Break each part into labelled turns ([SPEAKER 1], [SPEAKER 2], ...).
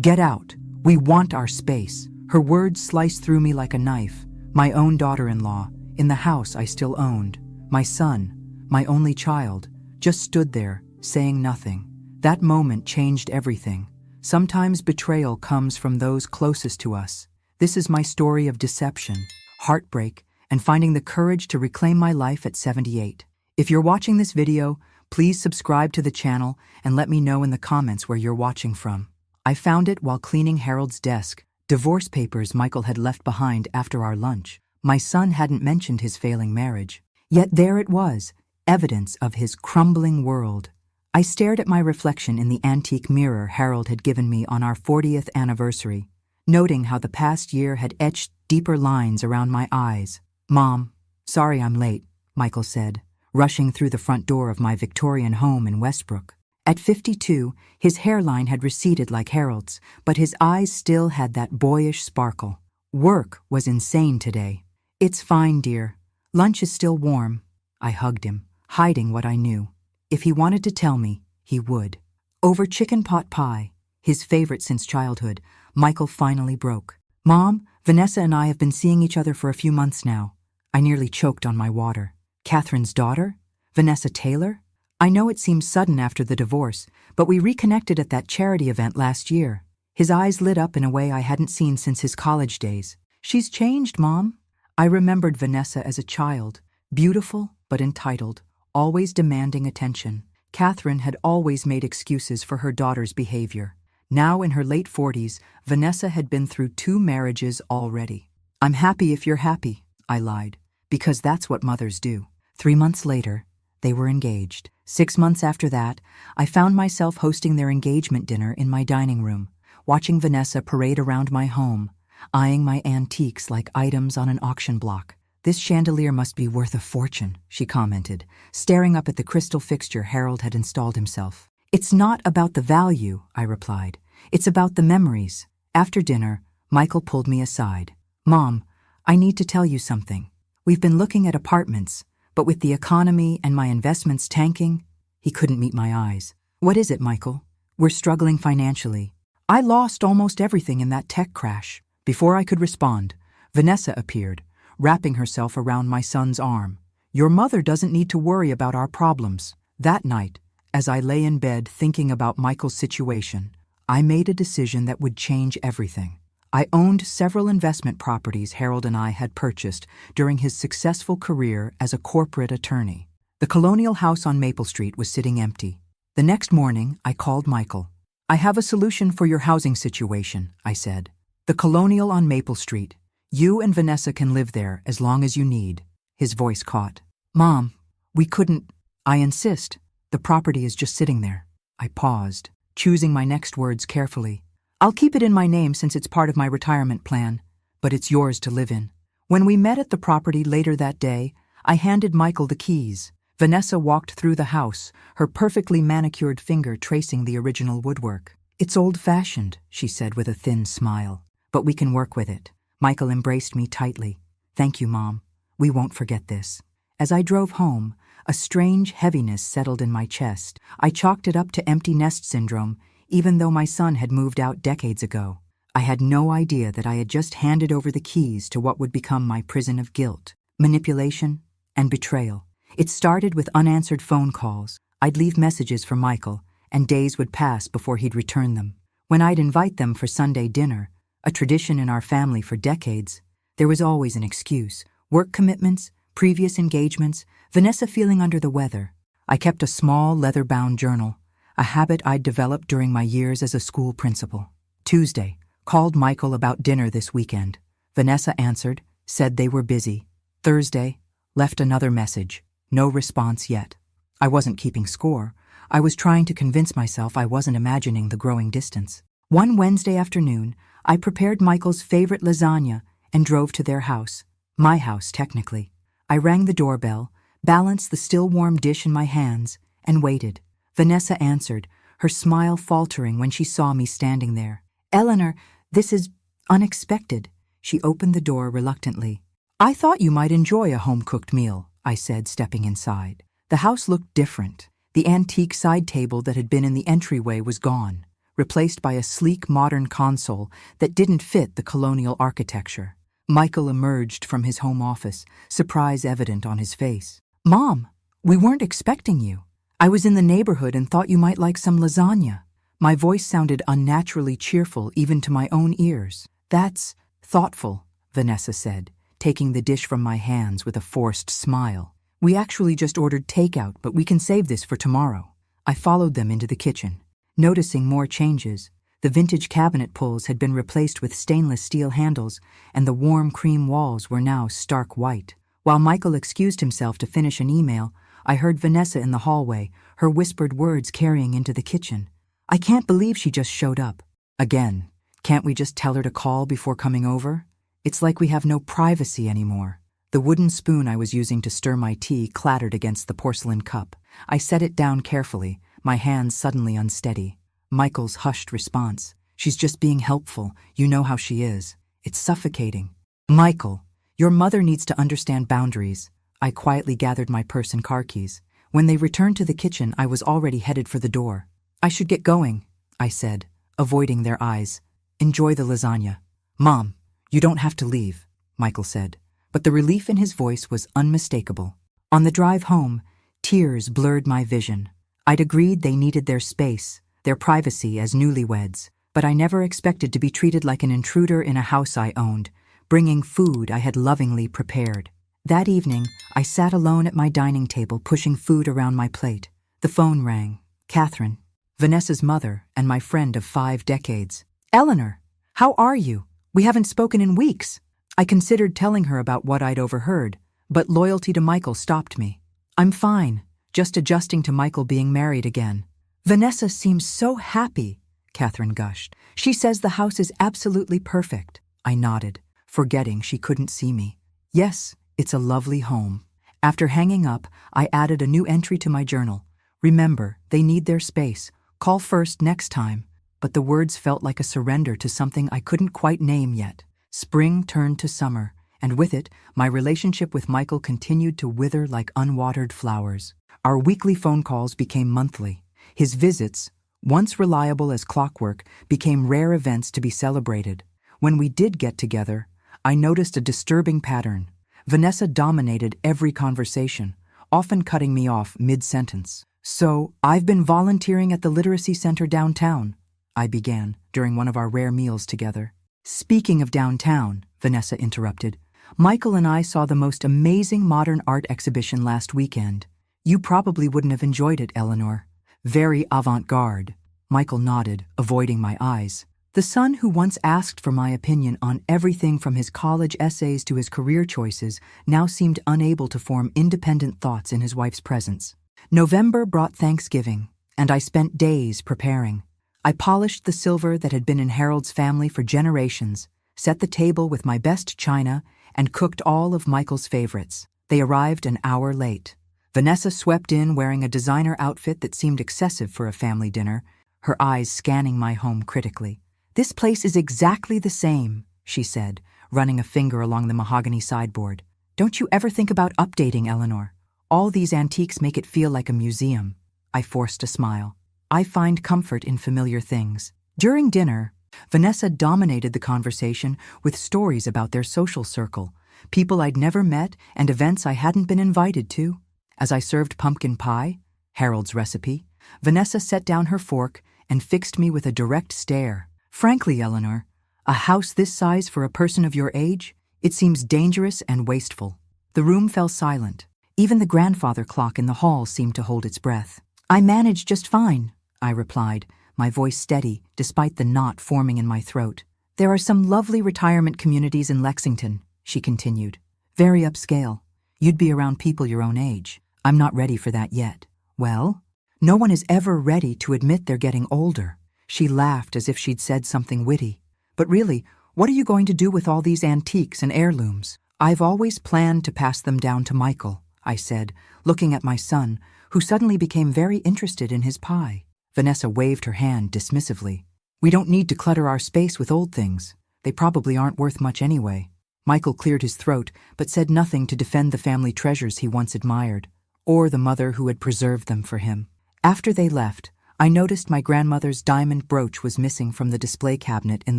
[SPEAKER 1] Get out. We want our space. Her words sliced through me like a knife. My own daughter-in-law, in the house I still owned. My son, my only child, just stood there, saying nothing. That moment changed everything. Sometimes betrayal comes from those closest to us. This is my story of deception, heartbreak, and finding the courage to reclaim my life at 78. If you're watching this video, please subscribe to the channel and let me know in the comments where you're watching from. I found it while cleaning Harold's desk, divorce papers Michael had left behind after our lunch. My son hadn't mentioned his failing marriage. Yet there it was, evidence of his crumbling world. I stared at my reflection in the antique mirror Harold had given me on our 40th anniversary, noting how the past year had etched deeper lines around my eyes. "Mom, sorry I'm late," Michael said, rushing through the front door of my Victorian home in Westbrook. At 52, his hairline had receded like Harold's, but his eyes still had that boyish sparkle. Work was insane today. "It's fine, dear. Lunch is still warm." I hugged him, hiding what I knew. If he wanted to tell me, he would. Over chicken pot pie, his favorite since childhood, Michael finally broke. "Mom, Vanessa and I have been seeing each other for a few months now." I nearly choked on my water. "Catherine's daughter? Vanessa Taylor? I know it seems sudden after the divorce, but we reconnected at that charity event last year." His eyes lit up in a way I hadn't seen since his college days. "She's changed, Mom." I remembered Vanessa as a child, beautiful but entitled, always demanding attention. Catherine had always made excuses for her daughter's behavior. Now in her late 40s, Vanessa had been through 2 marriages already. "I'm happy if you're happy," I lied, because that's what mothers do. 3 months later, they were engaged. 6 months after that, I found myself hosting their engagement dinner in my dining room, watching Vanessa parade around my home, eyeing my antiques like items on an auction block. "This chandelier must be worth a fortune," she commented, staring up at the crystal fixture Harold had installed himself. "It's not about the value," I replied. "It's about the memories." After dinner, Michael pulled me aside. "Mom, I need to tell you something. We've been looking at apartments, but with the economy and my investments tanking," he couldn't meet my eyes. "What is it, Michael?" "We're struggling financially. I lost almost everything in that tech crash." Before I could respond, Vanessa appeared, wrapping herself around my son's arm. "Your mother doesn't need to worry about our problems." That night, as I lay in bed thinking about Michael's situation, I made a decision that would change everything. I owned several investment properties Harold and I had purchased during his successful career as a corporate attorney. The colonial house on Maple Street was sitting empty. The next morning, I called Michael. "I have a solution for your housing situation," I said. "The colonial on Maple Street. You and Vanessa can live there as long as you need." His voice caught. "Mom, we couldn't." "I insist. The property is just sitting there." I paused, choosing my next words carefully. "I'll keep it in my name since it's part of my retirement plan, but it's yours to live in." When we met at the property later that day, I handed Michael the keys. Vanessa walked through the house, her perfectly manicured finger tracing the original woodwork. "It's old-fashioned," she said with a thin smile, "but we can work with it." Michael embraced me tightly. "Thank you, Mom. We won't forget this." As I drove home, a strange heaviness settled in my chest. I chalked it up to empty nest syndrome, even though my son had moved out decades ago. I had no idea that I had just handed over the keys to what would become my prison of guilt, manipulation, and betrayal. It started with unanswered phone calls. I'd leave messages for Michael, and days would pass before he'd return them. When I'd invite them for Sunday dinner, a tradition in our family for decades, there was always an excuse. Work commitments, previous engagements, Vanessa feeling under the weather. I kept a small leather-bound journal, a habit I'd developed during my years as a school principal. Tuesday, called Michael about dinner this weekend. Vanessa answered, said they were busy. Thursday, left another message. No response yet. I wasn't keeping score. I was trying to convince myself I wasn't imagining the growing distance. One Wednesday afternoon, I prepared Michael's favorite lasagna and drove to their house. My house, technically. I rang the doorbell, balanced the still warm dish in my hands, and waited. Vanessa answered, her smile faltering when she saw me standing there. "Eleanor, this is unexpected." She opened the door reluctantly. "I thought you might enjoy a home-cooked meal," I said, stepping inside. The house looked different. The antique side table that had been in the entryway was gone, replaced by a sleek modern console that didn't fit the colonial architecture. Michael emerged from his home office, surprise evident on his face. "Mom, we weren't expecting you. I was in the neighborhood and thought you might like some lasagna." My voice sounded unnaturally cheerful even to my own ears. "That's thoughtful," Vanessa said, taking the dish from my hands with a forced smile. "We actually just ordered takeout, but we can save this for tomorrow." I followed them into the kitchen. Noticing more changes, the vintage cabinet pulls had been replaced with stainless steel handles, and the warm cream walls were now stark white. While Michael excused himself to finish an email, I heard Vanessa in the hallway, her whispered words carrying into the kitchen. "I can't believe she just showed up." "Again, can't we just tell her to call before coming over? It's like we have no privacy anymore." The wooden spoon I was using to stir my tea clattered against the porcelain cup. I set it down carefully, my hands suddenly unsteady. Michael's hushed response. "She's just being helpful. You know how she is. It's suffocating." "Michael, your mother needs to understand boundaries." I quietly gathered my purse and car keys. When they returned to the kitchen, I was already headed for the door. "I should get going," I said, avoiding their eyes. "Enjoy the lasagna." "Mom, you don't have to leave," Michael said, but the relief in his voice was unmistakable. On the drive home, tears blurred my vision. I'd agreed they needed their space, their privacy as newlyweds, but I never expected to be treated like an intruder in a house I owned, bringing food I had lovingly prepared. That evening, I sat alone at my dining table pushing food around my plate. The phone rang. Catherine, Vanessa's mother and my friend of 5 decades. "Eleanor, how are you? We haven't spoken in weeks." I considered telling her about what I'd overheard, but loyalty to Michael stopped me. "I'm fine, just adjusting to Michael being married again." "Vanessa seems so happy," Catherine gushed. "She says the house is absolutely perfect." I nodded, forgetting she couldn't see me. "Yes, it's a lovely home." After hanging up, I added a new entry to my journal. "Remember, they need their space. Call first next time." But the words felt like a surrender to something I couldn't quite name yet. Spring turned to summer, and with it, my relationship with Michael continued to wither like unwatered flowers. Our weekly phone calls became monthly. His visits, once reliable as clockwork, became rare events to be celebrated. When we did get together, I noticed a disturbing pattern. Vanessa dominated every conversation, often cutting me off mid-sentence. "So, I've been volunteering at the literacy center downtown," I began during one of our rare meals together. "Speaking of downtown," Vanessa interrupted, "Michael and I saw the most amazing modern art exhibition last weekend. You probably wouldn't have enjoyed it, Eleanor. Very avant-garde." Michael nodded, avoiding my eyes. The son who once asked for my opinion on everything from his college essays to his career choices now seemed unable to form independent thoughts in his wife's presence. November brought Thanksgiving, and I spent days preparing. I polished the silver that had been in Harold's family for generations, set the table with my best china, and cooked all of Michael's favorites. They arrived an hour late. Vanessa swept in wearing a designer outfit that seemed excessive for a family dinner, her eyes scanning my home critically. "This place is exactly the same," she said, running a finger along the mahogany sideboard. "Don't you ever think about updating, Eleanor? All these antiques make it feel like a museum." I forced a smile. I find comfort in familiar things. During dinner, Vanessa dominated the conversation with stories about their social circle, people I'd never met and events I hadn't been invited to. As I served pumpkin pie, Harold's recipe, Vanessa set down her fork and fixed me with a direct stare. "Frankly, Eleanor, a house this size for a person of your age, it seems dangerous and wasteful." The room fell silent. Even the grandfather clock in the hall seemed to hold its breath. "I manage just fine," I replied, my voice steady despite the knot forming in my throat. "There are some lovely retirement communities in Lexington," she continued. "Very upscale. You'd be around people your own age. I'm not ready for that yet." "Well, no one is ever ready to admit they're getting older." She laughed as if she'd said something witty. "But really, what are you going to do with all these antiques and heirlooms?" "I've always planned to pass them down to Michael," I said, looking at my son, who suddenly became very interested in his pie. Vanessa waved her hand dismissively. "We don't need to clutter our space with old things. They probably aren't worth much anyway." Michael cleared his throat, but said nothing to defend the family treasures he once admired, or the mother who had preserved them for him. After they left, I noticed my grandmother's diamond brooch was missing from the display cabinet in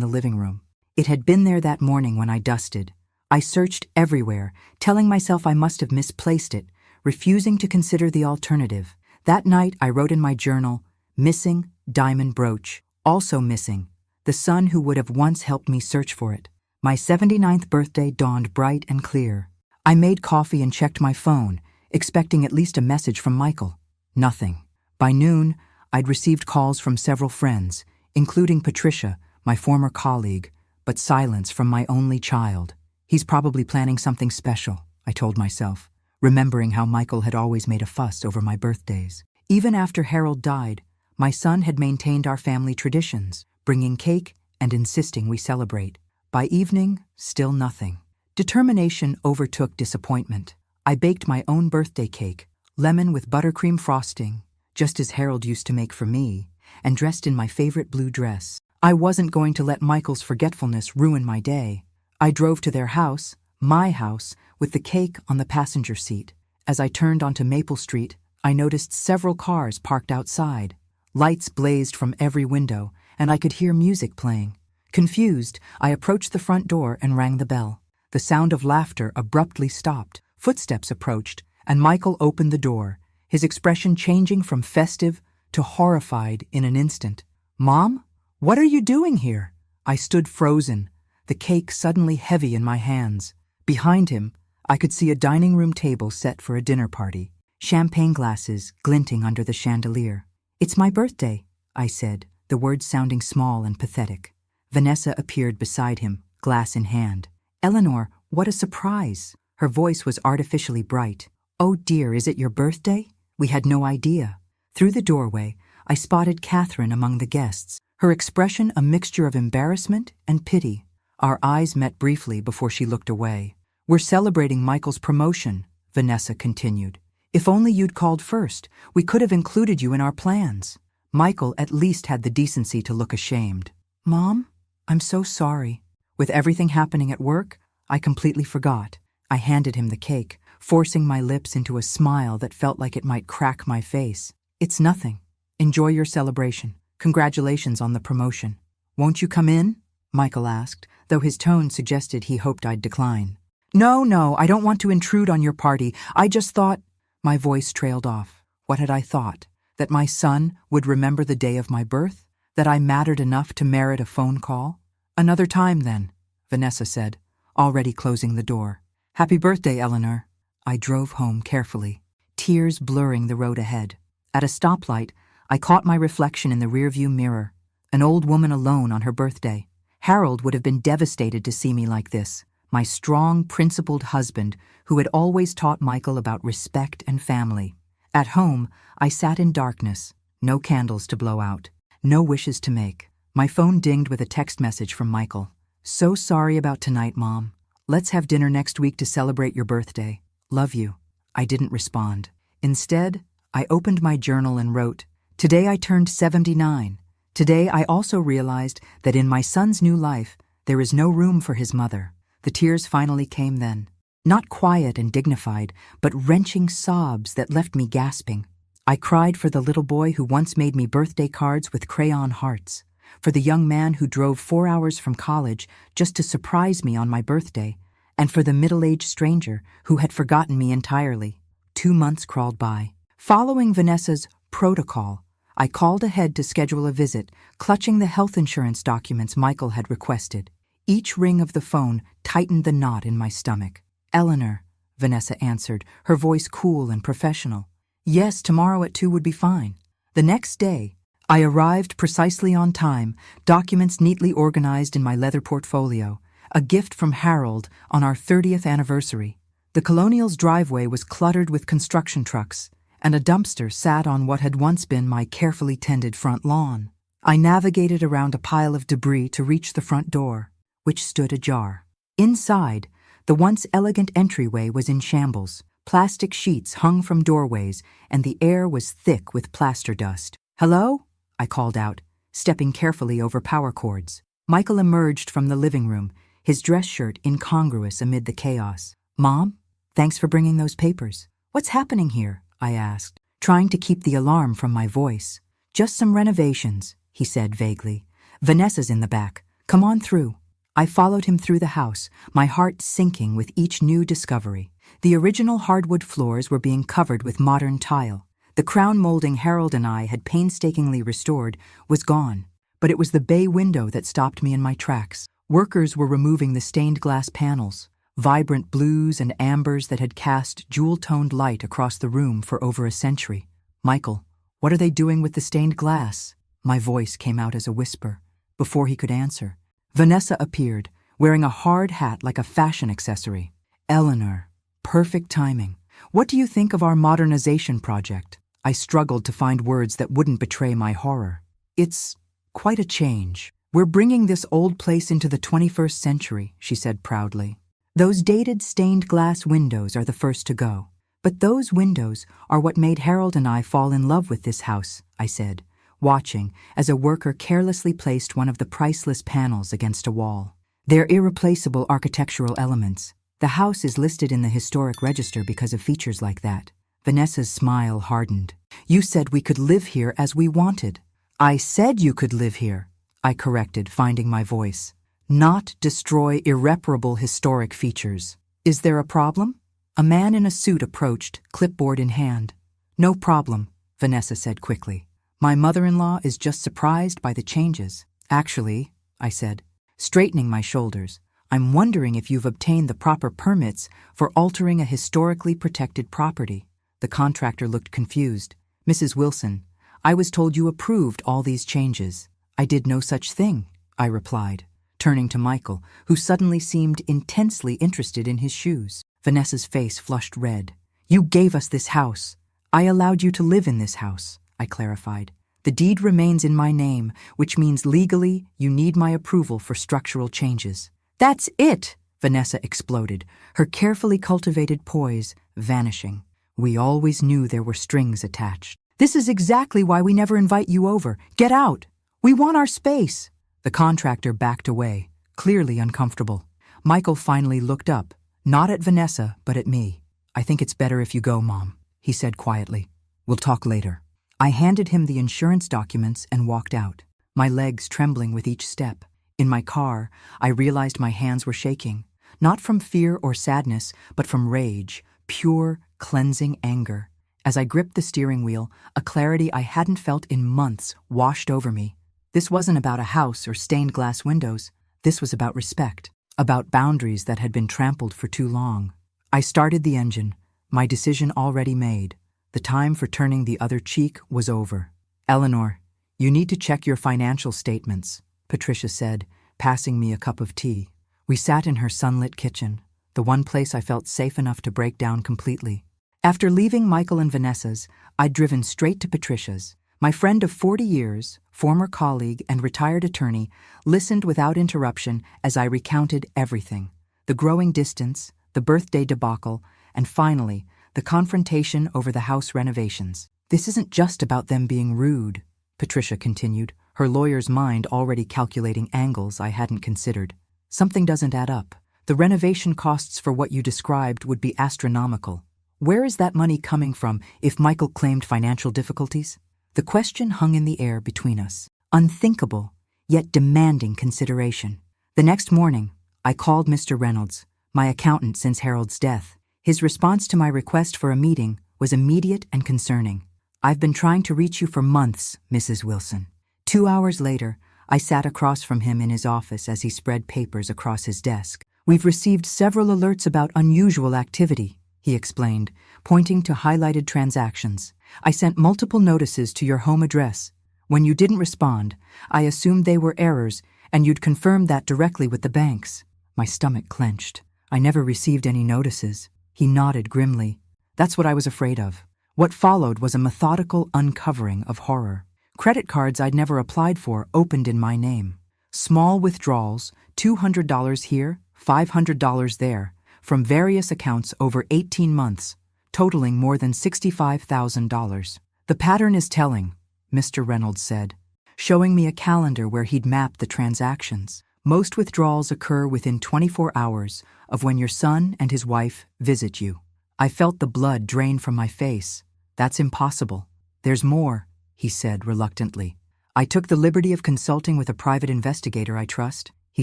[SPEAKER 1] the living room. It had been there that morning when I dusted. I searched everywhere, telling myself I must have misplaced it, refusing to consider the alternative. That night I wrote in my journal, "Missing diamond brooch, also missing the son who would have once helped me search for it." My 79th birthday dawned bright and clear. I made coffee and checked my phone, expecting at least a message from Michael. Nothing. By noon, I'd received calls from several friends, including Patricia, my former colleague, but silence from my only child. He's probably planning something special, I told myself, remembering how Michael had always made a fuss over my birthdays. Even after Harold died, my son had maintained our family traditions, bringing cake and insisting we celebrate. By evening, still nothing. Determination overtook disappointment. I baked my own birthday cake, lemon with buttercream frosting, just as Harold used to make for me, and dressed in my favorite blue dress. I wasn't going to let Michael's forgetfulness ruin my day. I drove to their house, my house, with the cake on the passenger seat. As I turned onto Maple Street, I noticed several cars parked outside. Lights blazed from every window, and I could hear music playing. Confused, I approached the front door and rang the bell. The sound of laughter abruptly stopped. Footsteps approached, and Michael opened the door, his expression changing from festive to horrified in an instant. "Mom, what are you doing here?" I stood frozen, the cake suddenly heavy in my hands. Behind him, I could see a dining room table set for a dinner party, champagne glasses glinting under the chandelier. "It's my birthday," I said, the words sounding small and pathetic. Vanessa appeared beside him, glass in hand. "Eleanor, what a surprise!" Her voice was artificially bright. "Oh dear, is it your birthday? We had no idea." Through the doorway, I spotted Catherine among the guests, her expression a mixture of embarrassment and pity. Our eyes met briefly before she looked away. "We're celebrating Michael's promotion," Vanessa continued. "If only you'd called first, we could have included you in our plans." Michael at least had the decency to look ashamed. "Mom, I'm so sorry. With everything happening at work, I completely forgot." I handed him the cake, forcing my lips into a smile that felt like it might crack my face. "It's nothing. Enjoy your celebration. Congratulations on the promotion." "Won't you come in?" Michael asked, though his tone suggested he hoped I'd decline. No, I don't want to intrude on your party. I just thought—" My voice trailed off. What had I thought? That my son would remember the day of my birth? That I mattered enough to merit a phone call? "Another time, then," Vanessa said, already closing the door. "Happy birthday, Eleanor." I drove home carefully, tears blurring the road ahead. At a stoplight, I caught my reflection in the rearview mirror, an old woman alone on her birthday. Harold would have been devastated to see me like this, my strong, principled husband who had always taught Michael about respect and family. At home, I sat in darkness, no candles to blow out, no wishes to make. My phone dinged with a text message from Michael. "So sorry about tonight, Mom. Let's have dinner next week to celebrate your birthday. Love you." I didn't respond. Instead, I opened my journal and wrote, "Today I turned 79. Today I also realized that in my son's new life, there is no room for his mother." The tears finally came then. Not quiet and dignified, but wrenching sobs that left me gasping. I cried for the little boy who once made me birthday cards with crayon hearts, for the young man who drove 4 hours from college just to surprise me on my birthday, and for the middle-aged stranger who had forgotten me entirely. 2 months crawled by. Following Vanessa's protocol, I called ahead to schedule a visit, clutching the health insurance documents Michael had requested. Each ring of the phone tightened the knot in my stomach. "Eleanor," Vanessa answered, her voice cool and professional. "Yes, tomorrow at 2 would be fine." The next day, I arrived precisely on time, documents neatly organized in my leather portfolio, a gift from Harold on our 30th anniversary. The Colonial's driveway was cluttered with construction trucks, and a dumpster sat on what had once been my carefully tended front lawn. I navigated around a pile of debris to reach the front door, which stood ajar. Inside, the once elegant entryway was in shambles. Plastic sheets hung from doorways, and the air was thick with plaster dust. "Hello?" I called out, stepping carefully over power cords. Michael emerged from the living room, his dress shirt incongruous amid the chaos. "Mom, thanks for bringing those papers." "What's happening here?" I asked, trying to keep the alarm from my voice. Just some renovations, he said vaguely. Vanessa's in the back. Come on through. I followed him through the house, my heart sinking with each new discovery. The original hardwood floors were being covered with modern tile. The crown molding Harold and I had painstakingly restored was gone, but it was the bay window that stopped me in my tracks. Workers were removing the stained glass panels, vibrant blues and ambers that had cast jewel-toned light across the room for over a century. Michael, what are they doing with the stained glass? My voice came out as a whisper. Before he could answer, Vanessa appeared, wearing a hard hat like a fashion accessory. Eleanor, perfect timing. What do you think of our modernization project? I struggled to find words that wouldn't betray my horror. It's quite a change. We're bringing this old place into the 21st century, she said proudly. Those dated stained glass windows are the first to go. But those windows are what made Harold and I fall in love with this house, I said, watching as a worker carelessly placed one of the priceless panels against a wall. They're irreplaceable architectural elements. The house is listed in the historic register because of features like that. Vanessa's smile hardened. You said we could live here as we wanted. I said you could live here, I corrected, finding my voice. Not destroy irreparable historic features. Is there a problem? A man in a suit approached, clipboard in hand. No problem, Vanessa said quickly. My mother-in-law is just surprised by the changes. Actually, I said, straightening my shoulders, I'm wondering if you've obtained the proper permits for altering a historically protected property. The contractor looked confused. Mrs. Wilson, I was told you approved all these changes. I did no such thing, I replied, turning to Michael, who suddenly seemed intensely interested in his shoes. Vanessa's face flushed red. You gave us this house. I allowed you to live in this house, I clarified. The deed remains in my name, which means legally you need my approval for structural changes. That's it, Vanessa exploded, her carefully cultivated poise vanishing. We always knew there were strings attached. This is exactly why we never invite you over. Get out. We want our space. The contractor backed away, clearly uncomfortable. Michael finally looked up, not at Vanessa, but at me. I think it's better if you go, Mom, he said quietly. We'll talk later. I handed him the insurance documents and walked out, my legs trembling with each step. In my car, I realized my hands were shaking, not from fear or sadness, but from rage, pure, cleansing anger. As I gripped the steering wheel, a clarity I hadn't felt in months washed over me. This wasn't about a house or stained glass windows. This was about respect, about boundaries that had been trampled for too long. I started the engine, my decision already made. The time for turning the other cheek was over. Eleanor, you need to check your financial statements, Patricia said, passing me a cup of tea. We sat in her sunlit kitchen, the one place I felt safe enough to break down completely. After leaving Michael and Vanessa's, I'd driven straight to Patricia's. My friend of 40 years, former colleague and retired attorney, listened without interruption as I recounted everything. The growing distance, the birthday debacle, and finally, the confrontation over the house renovations. This isn't just about them being rude, Patricia continued, her lawyer's mind already calculating angles I hadn't considered. Something doesn't add up. The renovation costs for what you described would be astronomical. Where is that money coming from if Michael claimed financial difficulties? The question hung in the air between us, unthinkable, yet demanding consideration. The next morning, I called Mr. Reynolds, my accountant since Harold's death. His response to my request for a meeting was immediate and concerning. I've been trying to reach you for months, Mrs. Wilson. 2 hours later, I sat across from him in his office as he spread papers across his desk. We've received several alerts about unusual activity, he explained, pointing to highlighted transactions. I sent multiple notices to your home address. When you didn't respond, I assumed they were errors, and you'd confirmed that directly with the banks. My stomach clenched. I never received any notices. He nodded grimly. That's what I was afraid of. What followed was a methodical uncovering of horror. Credit cards I'd never applied for opened in my name. Small withdrawals, $200 here, $500 there, from various accounts over 18 months, totaling more than $65,000. The pattern is telling, Mr. Reynolds said, showing me a calendar where he'd mapped the transactions. Most withdrawals occur within 24 hours of when your son and his wife visit you. I felt the blood drain from my face. That's impossible. There's more, he said reluctantly. I took the liberty of consulting with a private investigator I trust. He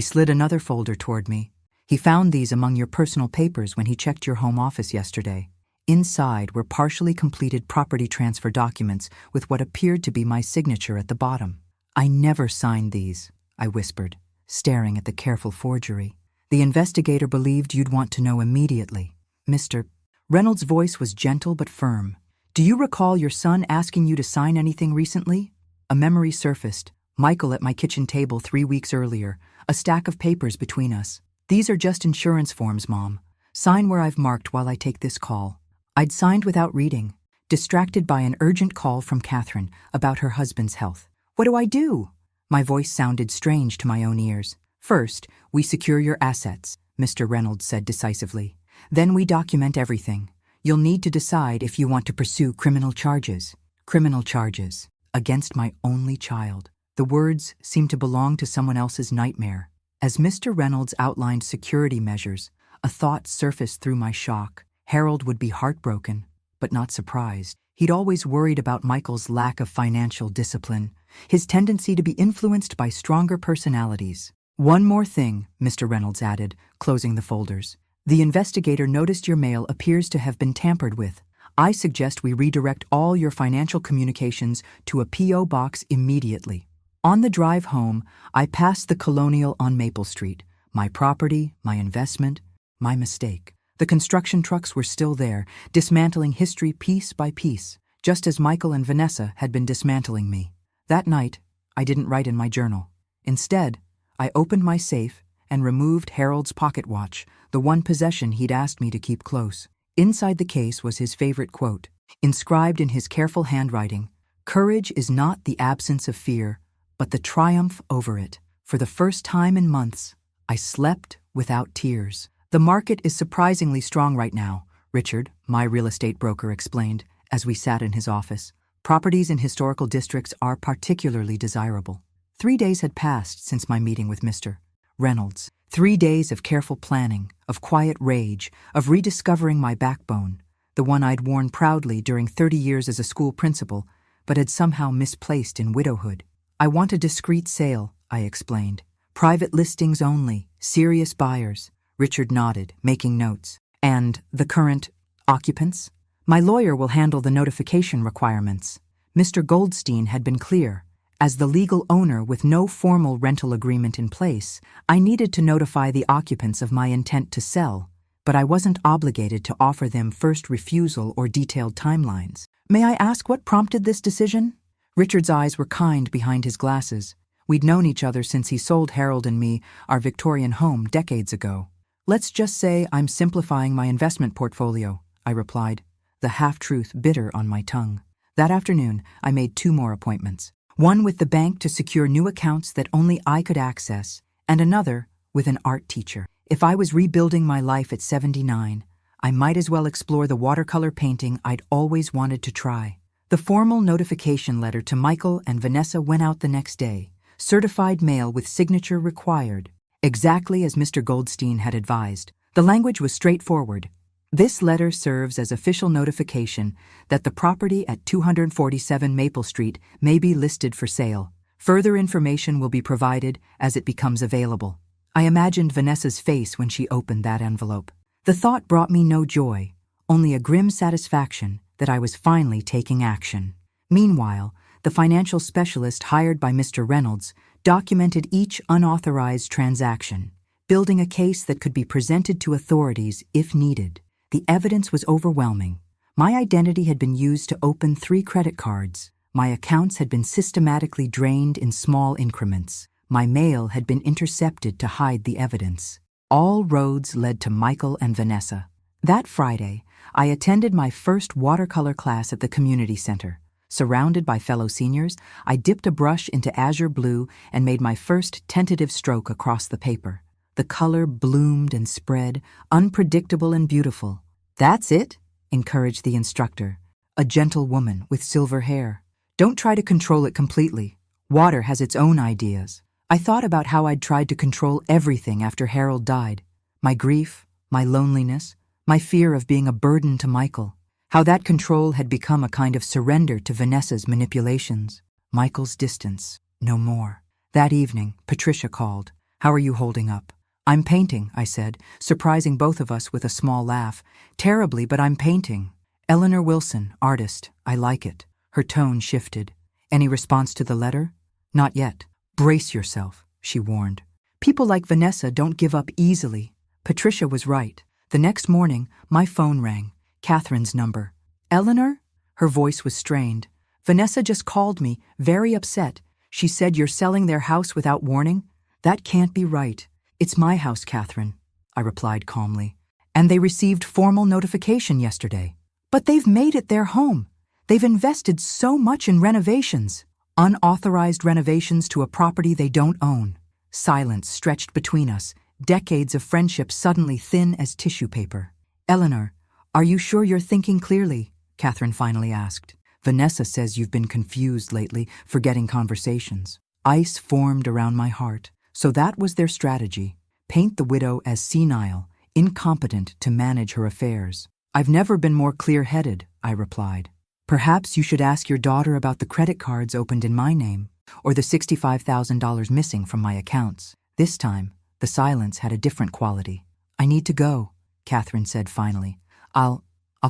[SPEAKER 1] slid another folder toward me. He found these among your personal papers when he checked your home office yesterday. Inside were partially completed property transfer documents with what appeared to be my signature at the bottom. I never signed these, I whispered, staring at the careful forgery. The investigator believed you'd want to know immediately. Mr. Reynolds' voice was gentle but firm. Do you recall your son asking you to sign anything recently? A memory surfaced. Michael at my kitchen table 3 weeks earlier, a stack of papers between us. These are just insurance forms, Mom. Sign where I've marked while I take this call. I'd signed without reading, distracted by an urgent call from Catherine about her husband's health. What do I do? My voice sounded strange to my own ears. First, we secure your assets, Mr. Reynolds said decisively. Then we document everything. You'll need to decide if you want to pursue criminal charges. Criminal charges. Against my only child. The words seemed to belong to someone else's nightmare. As Mr. Reynolds outlined security measures, a thought surfaced through my shock. Harold would be heartbroken, but not surprised. He'd always worried about Michael's lack of financial discipline, his tendency to be influenced by stronger personalities. One more thing, Mr. Reynolds added, closing the folders. The investigator noticed your mail appears to have been tampered with. I suggest we redirect all your financial communications to a P.O. box immediately. On the drive home, I passed the Colonial on Maple Street. My property, my investment, my mistake. The construction trucks were still there, dismantling history piece by piece, just as Michael and Vanessa had been dismantling me. That night, I didn't write in my journal. Instead, I opened my safe and removed Harold's pocket watch, the one possession he'd asked me to keep close. Inside the case was his favorite quote, inscribed in his careful handwriting, "Courage is not the absence of fear, but the triumph over it." For the first time in months, I slept without tears. The market is surprisingly strong right now, Richard, my real estate broker, explained as we sat in his office. Properties in historical districts are particularly desirable. 3 days had passed since my meeting with Mr. Reynolds. 3 days of careful planning, of quiet rage, of rediscovering my backbone, the one I'd worn proudly during 30 years as a school principal, but had somehow misplaced in widowhood. I want a discreet sale, I explained. Private listings only, serious buyers. Richard nodded, making notes. And the current occupants? My lawyer will handle the notification requirements. Mr. Goldstein had been clear. As the legal owner with no formal rental agreement in place, I needed to notify the occupants of my intent to sell, but I wasn't obligated to offer them first refusal or detailed timelines. May I ask what prompted this decision? Richard's eyes were kind behind his glasses. We'd known each other since he sold Harold and me our Victorian home decades ago. Let's just say I'm simplifying my investment portfolio, I replied, the half-truth bitter on my tongue. That afternoon, I made 2 more appointments. One with the bank to secure new accounts that only I could access, and another with an art teacher. If I was rebuilding my life at 79, I might as well explore the watercolor painting I'd always wanted to try. The formal notification letter to Michael and Vanessa went out the next day, certified mail with signature required, exactly as Mr. Goldstein had advised. The language was straightforward. This letter serves as official notification that the property at 247 Maple Street may be listed for sale. Further information will be provided as it becomes available. I imagined Vanessa's face when she opened that envelope. The thought brought me no joy, only a grim satisfaction that I was finally taking action. Meanwhile, the financial specialist hired by Mr. Reynolds documented each unauthorized transaction, building a case that could be presented to authorities if needed. The evidence was overwhelming. My identity had been used to open 3 credit cards. My accounts had been systematically drained in small increments. My mail had been intercepted to hide the evidence. All roads led to Michael and Vanessa. That Friday, I attended my first watercolor class at the community center. Surrounded by fellow seniors, I dipped a brush into azure blue and made my first tentative stroke across the paper. The color bloomed and spread, unpredictable and beautiful. "That's it," encouraged the instructor, a gentle woman with silver hair. "Don't try to control it completely. Water has its own ideas." I thought about how I'd tried to control everything after Harold died. My grief, my loneliness, my fear of being a burden to Michael. How that control had become a kind of surrender to Vanessa's manipulations. Michael's distance, no more. That evening, Patricia called. "How are you holding up?" "I'm painting," I said, surprising both of us with a small laugh. "Terribly, but I'm painting." "Eleanor Wilson, artist. I like it." Her tone shifted. "Any response to the letter?" "Not yet." "Brace yourself," she warned. "People like Vanessa don't give up easily." Patricia was right. The next morning, my phone rang. Catherine's number. "Eleanor?" Her voice was strained. "Vanessa just called me, very upset. She said you're selling their house without warning." "That can't be right." "It's my house, Catherine," I replied calmly. "And they received formal notification yesterday." "But they've made it their home. They've invested so much in renovations." "Unauthorized renovations to a property they don't own." Silence stretched between us, decades of friendship suddenly thin as tissue paper. "Eleanor, are you sure you're thinking clearly?" Catherine finally asked. "Vanessa says you've been confused lately, forgetting conversations." Ice formed around my heart. So that was their strategy. Paint the widow as senile, incompetent to manage her affairs. "I've never been more clear-headed," I replied. "Perhaps you should ask your daughter about the credit cards opened in my name, or the $65,000 missing from my accounts." This time, the silence had a different quality. "I need to go," Catherine said finally. I'll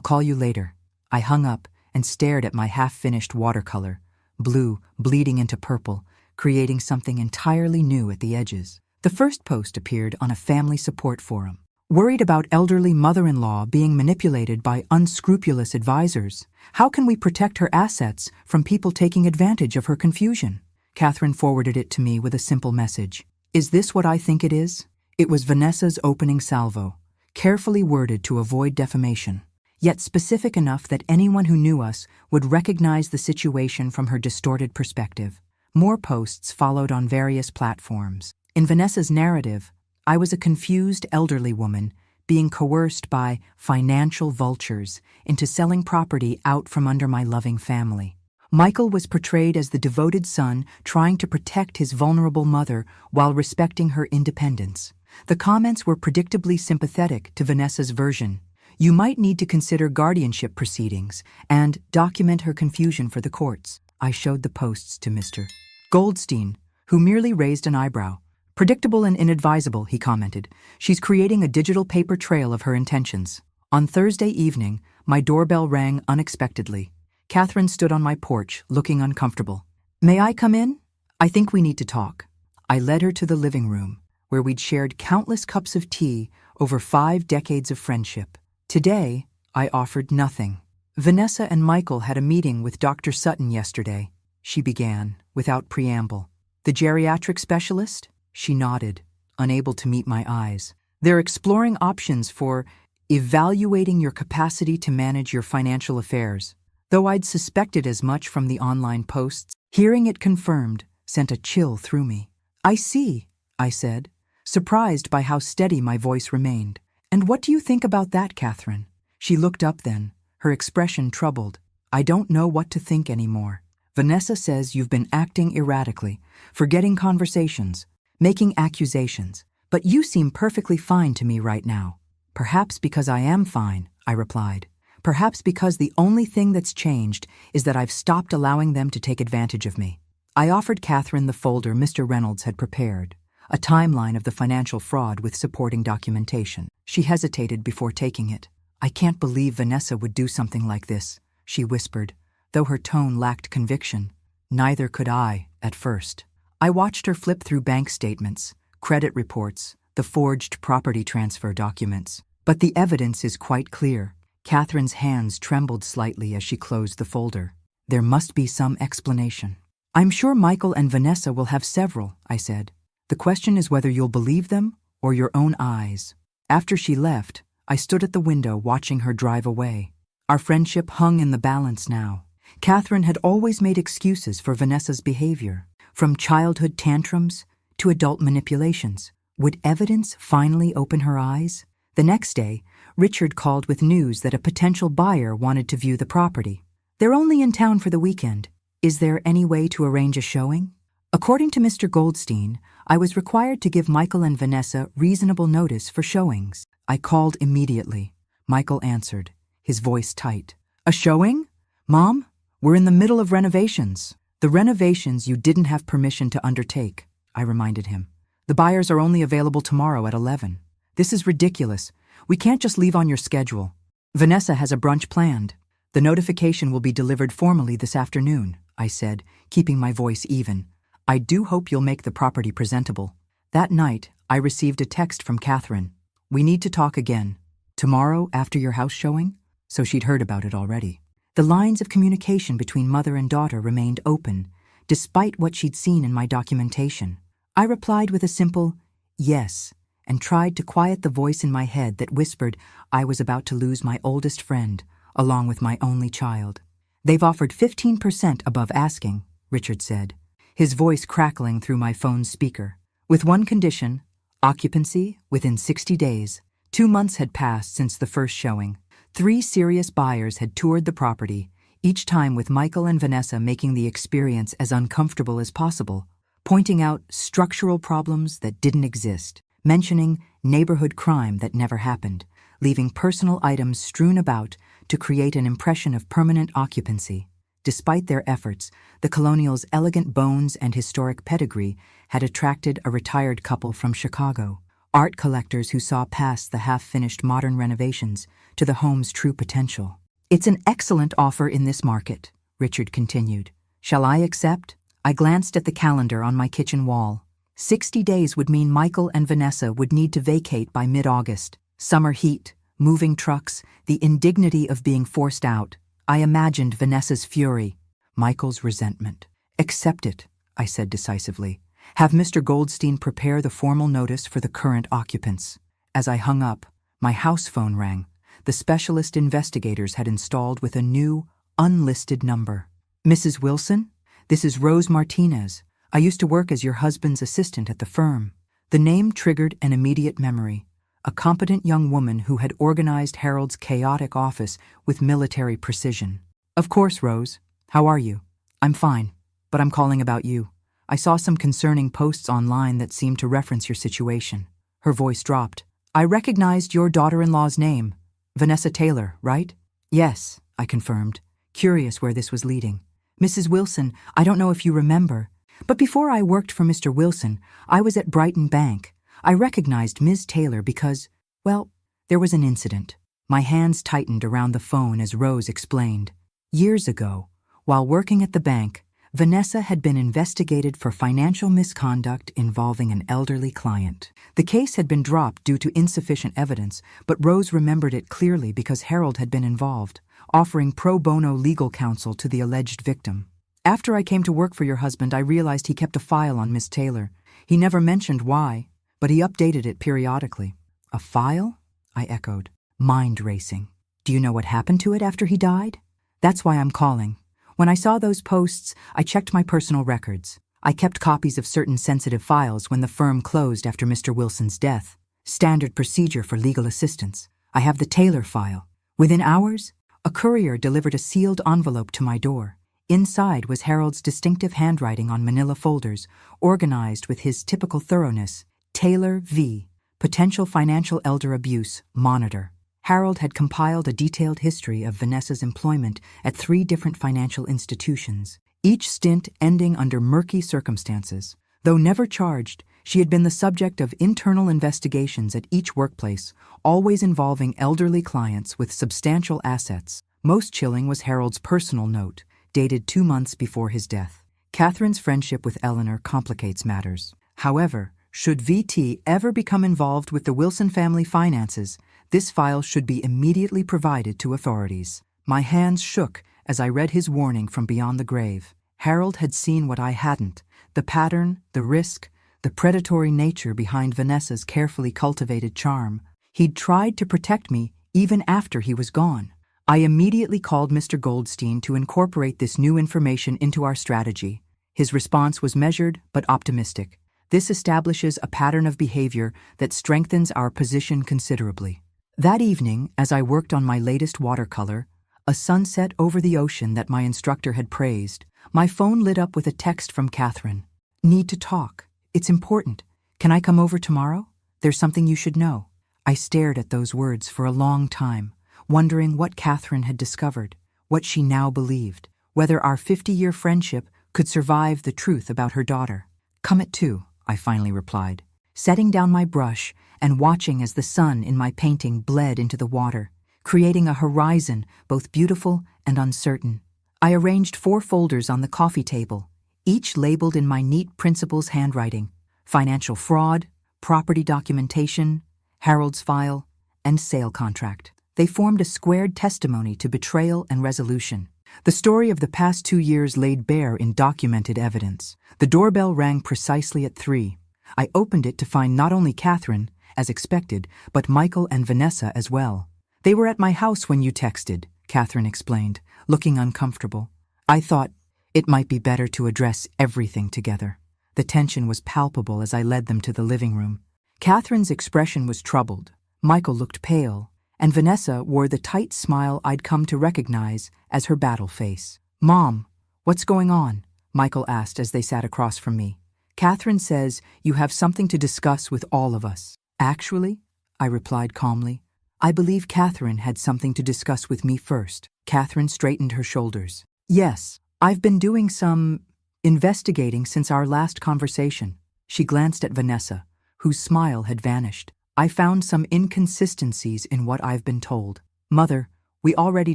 [SPEAKER 1] call you later." I hung up and stared at my half-finished watercolor, blue bleeding into purple, creating something entirely new at the edges. The first post appeared on a family support forum. "Worried about elderly mother-in-law being manipulated by unscrupulous advisors. How can we protect her assets from people taking advantage of her confusion?" Catherine forwarded it to me with a simple message. "Is this what I think it is?" It was Vanessa's opening salvo, carefully worded to avoid defamation, yet specific enough that anyone who knew us would recognize the situation from her distorted perspective. More posts followed on various platforms. In Vanessa's narrative, I was a confused elderly woman being coerced by financial vultures into selling property out from under my loving family. Michael was portrayed as the devoted son trying to protect his vulnerable mother while respecting her independence. The comments were predictably sympathetic to Vanessa's version. "You might need to consider guardianship proceedings and document her confusion for the courts." I showed the posts to Mr. Goldstein, who merely raised an eyebrow. "Predictable and inadvisable," he commented. "She's creating a digital paper trail of her intentions." On Thursday evening, my doorbell rang unexpectedly. Catherine stood on my porch, looking uncomfortable. "May I come in? I think we need to talk." I led her to the living room, where we'd shared countless cups of tea over 5 decades of friendship. Today, I offered nothing. "Vanessa and Michael had a meeting with Dr. Sutton yesterday," she began, without preamble. "The geriatric specialist?" She nodded, unable to meet my eyes. "They're exploring options for evaluating your capacity to manage your financial affairs." Though I'd suspected as much from the online posts, hearing it confirmed sent a chill through me. "I see," I said, surprised by how steady my voice remained. "And what do you think about that, Catherine?" She looked up then, her expression troubled. "I don't know what to think anymore. Vanessa says you've been acting erratically, forgetting conversations, making accusations, but you seem perfectly fine to me right now." "Perhaps because I am fine," I replied. "Perhaps because the only thing that's changed is that I've stopped allowing them to take advantage of me." I offered Catherine the folder Mr. Reynolds had prepared, a timeline of the financial fraud with supporting documentation. She hesitated before taking it. "I can't believe Vanessa would do something like this," she whispered, though her tone lacked conviction. Neither could I, at first. I watched her flip through bank statements, credit reports, the forged property transfer documents. But the evidence is quite clear. Catherine's hands trembled slightly as she closed the folder. "There must be some explanation." "I'm sure Michael and Vanessa will have several," I said. "The question is whether you'll believe them or your own eyes." After she left, I stood at the window watching her drive away. Our friendship hung in the balance now. Catherine had always made excuses for Vanessa's behavior, from childhood tantrums to adult manipulations. Would evidence finally open her eyes? The next day, Richard called with news that a potential buyer wanted to view the property. "They're only in town for the weekend. Is there any way to arrange a showing?" According to Mr. Goldstein, I was required to give Michael and Vanessa reasonable notice for showings. I called immediately. Michael answered, his voice tight. A showing? Mom, we're in the middle of renovations. The renovations you didn't have permission to undertake, I reminded him. The buyers are only available tomorrow at 11. This is ridiculous. We can't just leave on your schedule. Vanessa has a brunch planned. The notification will be delivered formally this afternoon, I said, keeping my voice even. I do hope you'll make the property presentable. That night, I received a text from Catherine. We need to talk again. Tomorrow after your house showing? So she'd heard about it already. The lines of communication between mother and daughter remained open, despite what she'd seen in my documentation. I replied with a simple yes, and tried to quiet the voice in my head that whispered I was about to lose my oldest friend, along with my only child. They've offered 15% above asking, Richard said, his voice crackling through my phone's speaker. With one condition, occupancy within 60 days. 2 months had passed since the first showing. 3 serious buyers had toured the property, each time with Michael and Vanessa making the experience as uncomfortable as possible, pointing out structural problems that didn't exist, mentioning neighborhood crime that never happened, leaving personal items strewn about to create an impression of permanent occupancy. Despite their efforts, the Colonial's elegant bones and historic pedigree had attracted a retired couple from Chicago, art collectors who saw past the half-finished modern renovations to the home's true potential. It's an excellent offer in this market, Richard continued. Shall I accept? I glanced at the calendar on my kitchen wall. 60 days would mean Michael and Vanessa would need to vacate by mid-August. Summer heat, moving trucks, the indignity of being forced out. I imagined Vanessa's fury, Michael's resentment. Accept it, I said decisively. Have Mr. Goldstein prepare the formal notice for the current occupants. As I hung up, my house phone rang. The specialist investigators had installed with a new, unlisted number. Mrs. Wilson? This is Rose Martinez. I used to work as your husband's assistant at the firm. The name triggered an immediate memory. A competent young woman who had organized Harold's chaotic office with military precision. Of course, Rose. How are you? I'm fine, but I'm calling about you. I saw some concerning posts online that seemed to reference your situation. Her voice dropped. I recognized your daughter-in-law's name. Vanessa Taylor, right? Yes, I confirmed, curious where this was leading. Mrs. Wilson, I don't know if you remember, but before I worked for Mr. Wilson, I was at Brighton Bank. I recognized Ms. Taylor because, well, there was an incident. My hands tightened around the phone as Rose explained. Years ago, while working at the bank, Vanessa had been investigated for financial misconduct involving an elderly client. The case had been dropped due to insufficient evidence, but Rose remembered it clearly because Harold had been involved, offering pro bono legal counsel to the alleged victim. After I came to work for your husband, I realized he kept a file on Miss Taylor. He never mentioned why, but he updated it periodically. A file? I echoed, mind racing. Do you know what happened to it after he died? That's why I'm calling. When I saw those posts, I checked my personal records. I kept copies of certain sensitive files when the firm closed after Mr. Wilson's death. Standard procedure for legal assistance. I have the Taylor file. Within hours, a courier delivered a sealed envelope to my door. Inside was Harold's distinctive handwriting on manila folders, organized with his typical thoroughness. Taylor V. Potential financial elder abuse, monitor. Harold had compiled a detailed history of Vanessa's employment at 3 different financial institutions, each stint ending under murky circumstances. Though never charged, she had been the subject of internal investigations at each workplace, always involving elderly clients with substantial assets. Most chilling was Harold's personal note, dated 2 months before his death. Catherine's friendship with Eleanor complicates matters. However, should VT ever become involved with the Wilson family finances, this file should be immediately provided to authorities. My hands shook as I read his warning from beyond the grave. Harold had seen what I hadn't: the pattern, the risk, the predatory nature behind Vanessa's carefully cultivated charm. He'd tried to protect me even after he was gone. I immediately called Mr. Goldstein to incorporate this new information into our strategy. His response was measured but optimistic. This establishes a pattern of behavior that strengthens our position considerably. That evening, as I worked on my latest watercolor, a sunset over the ocean that my instructor had praised, my phone lit up with a text from Catherine. Need to talk. It's important. Can I come over tomorrow? There's something you should know. I stared at those words for a long time, wondering what Catherine had discovered, what she now believed, whether our 50-year friendship could survive the truth about her daughter. "Come at 2, I finally replied, setting down my brush and watching as the sun in my painting bled into the water, creating a horizon both beautiful and uncertain. I arranged 4 folders on the coffee table, each labeled in my neat principal's handwriting: financial fraud, property documentation, Harold's file, and sale contract. They formed a squared testimony to betrayal and resolution. The story of the past 2 years laid bare in documented evidence. The doorbell rang precisely at 3. I opened it to find not only Catherine, as expected, but Michael and Vanessa as well. "They were at my house when you texted," Catherine explained, looking uncomfortable. I thought it might be better to address everything together. The tension was palpable as I led them to the living room. Catherine's expression was troubled. Michael looked pale, and Vanessa wore the tight smile I'd come to recognize as her battle face. "Mom, what's going on?" Michael asked as they sat across from me. "Catherine says you have something to discuss with all of us." "Actually," I replied calmly, "I believe Catherine had something to discuss with me first." Catherine straightened her shoulders. "Yes, I've been doing some investigating since our last conversation." She glanced at Vanessa, whose smile had vanished. "I found some inconsistencies in what I've been told." "Mother, we already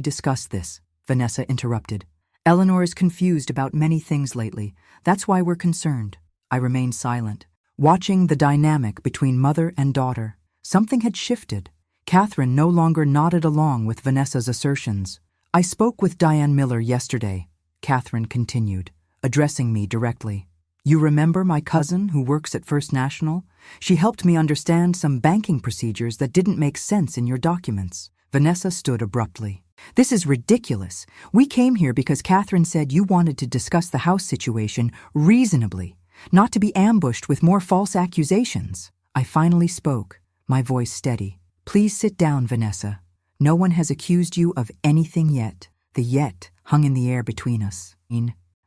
[SPEAKER 1] discussed this," Vanessa interrupted. "Eleanor is confused about many things lately. That's why we're concerned." I remained silent, watching the dynamic between mother and daughter. Something had shifted. Catherine no longer nodded along with Vanessa's assertions. "I spoke with Diane Miller yesterday," Catherine continued, addressing me directly. "You remember my cousin who works at First National? She helped me understand some banking procedures that didn't make sense in your documents." Vanessa stood abruptly. "This is ridiculous. We came here because Catherine said you wanted to discuss the house situation reasonably, not to be ambushed with more false accusations." I finally spoke, my voice steady. "Please sit down, Vanessa. No one has accused you of anything yet." The "yet" hung in the air between us.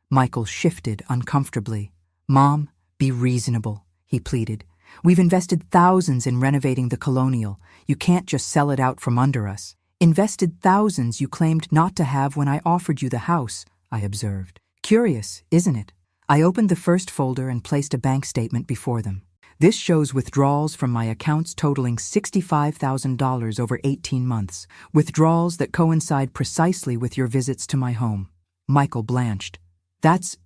[SPEAKER 1] Michael shifted uncomfortably. "Mom, be reasonable," he pleaded. "We've invested thousands in renovating the Colonial. You can't just sell it out from under us." "Invested thousands you claimed not to have when I offered you the house," I observed. "Curious, isn't it?" I opened the first folder and placed a bank statement before them. "This shows withdrawals from my accounts totaling $65,000 over 18 months, withdrawals that coincide precisely with your visits to my home." Michael blanched. That's